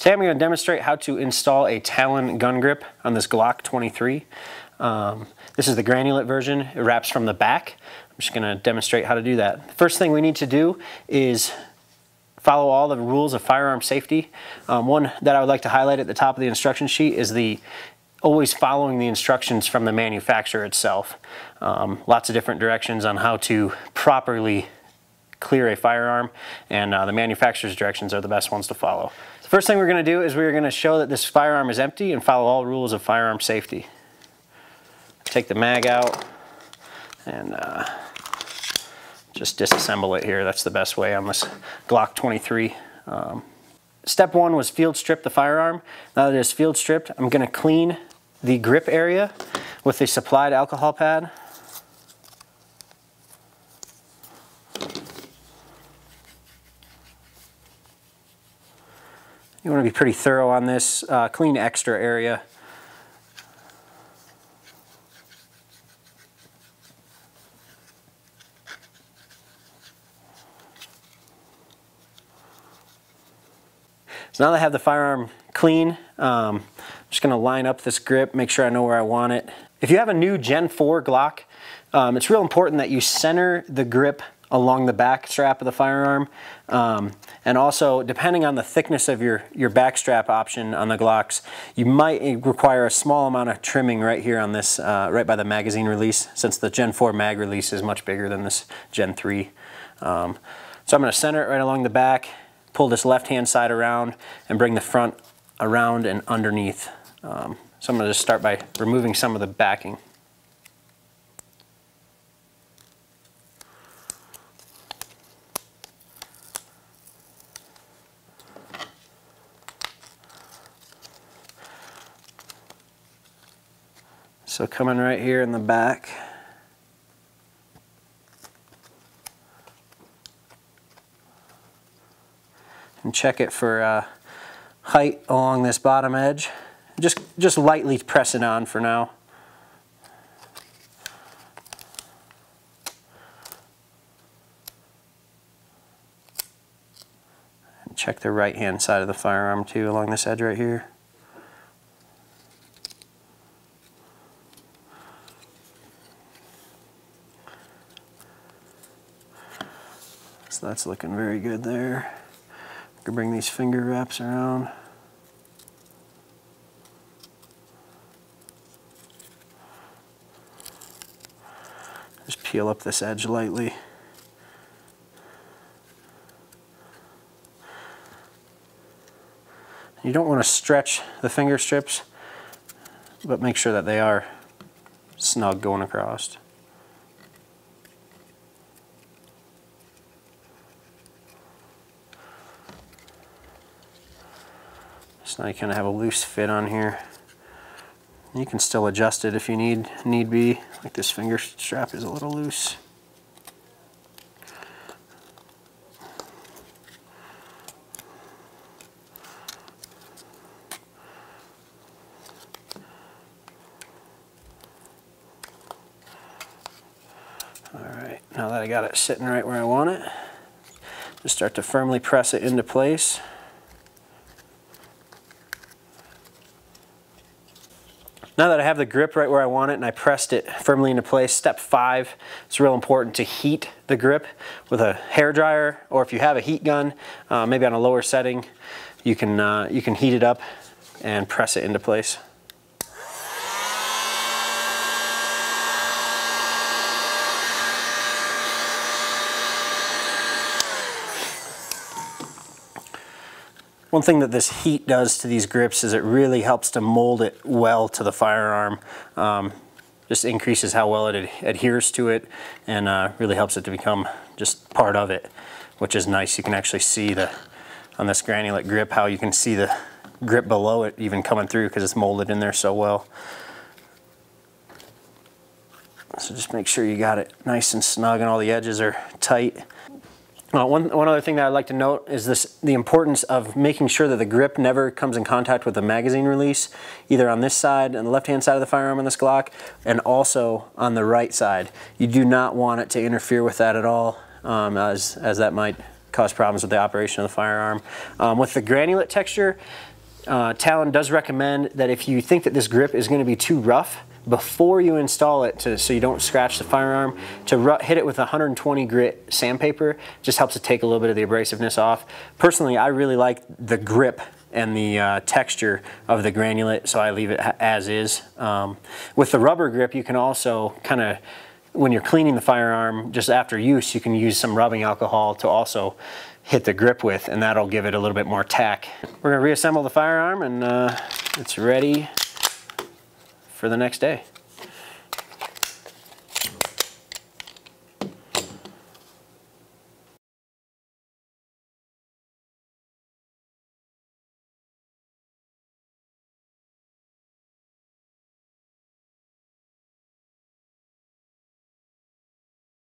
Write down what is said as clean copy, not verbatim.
Today I'm going to demonstrate how to install a Talon gun grip on this Glock 23. This is the granulate version. It wraps from the back. I'm just going to demonstrate how to do that. The first thing we need to do is follow all the rules of firearm safety. One that I would like to highlight at the top of the instruction sheet is always following the instructions from the manufacturer itself. Lots of different directions on how to properly clear a firearm, and the manufacturer's directions are the best ones to follow. The first thing we're going to do is we're going to show that this firearm is empty and follow all rules of firearm safety. Take the mag out and just disassemble it here. That's the best way on this Glock 23. Step one was field strip the firearm. Now that it is field stripped, I'm going to clean the grip area with the supplied alcohol pad. You want to be pretty thorough on this. Clean extra area. So now that I have the firearm clean, I'm just going to line up this grip, make sure I know where I want it. If you have a new Gen 4 Glock, it's real important that you center the grip along the back strap of the firearm. And also, depending on the thickness of your back strap option on the Glocks, you might require a small amount of trimming right here on this, right by the magazine release, since the Gen 4 mag release is much bigger than this Gen 3. So I'm going to center it right along the back, pull this left-hand side around, and bring the front around and underneath. So I'm going to just start by removing some of the backing. So coming right here in the back, and check it for height along this bottom edge. Just lightly press it on for now. And check the right hand side of the firearm too along this edge right here. So that's looking very good there. I can bring these finger wraps around. Just peel up this edge lightly. You don't want to stretch the finger strips, but make sure that they are snug going across. So now you kind of have a loose fit on here. You can still adjust it if you need be. Like this finger strap is a little loose. Alright, now that I got it sitting right where I want it, just start to firmly press it into place. Now that I have the grip right where I want it and I pressed it firmly into place, step 5, it's real important to heat the grip with a hairdryer, or if you have a heat gun, maybe on a lower setting, you can heat it up and press it into place. One thing that this heat does to these grips is it really helps to mold it well to the firearm. Just increases how well it adheres to it, and really helps it to become just part of it, which is nice. You can actually see on this granulate grip how you can see the grip below it even coming through because it's molded in there so well. So just make sure you got it nice and snug and all the edges are tight. One other thing that I'd like to note is the importance of making sure that the grip never comes in contact with the magazine release, either on this side, on the left-hand side of the firearm on this Glock, and also on the right side. You do not want it to interfere with that at all, as that might cause problems with the operation of the firearm. With the granulate texture, Talon does recommend that if you think that this grip is going to be too rough, before you install it, so you don't scratch the firearm, to hit it with 120 grit sandpaper. Just helps it take a little bit of the abrasiveness off. Personally, I really like the grip and the texture of the granulate, so I leave it as is. With the rubber grip, you can also kind of, when you're cleaning the firearm just after use, you can use some rubbing alcohol to also hit the grip with, and that'll give it a little bit more tack. We're going to reassemble the firearm, and it's ready for the next day.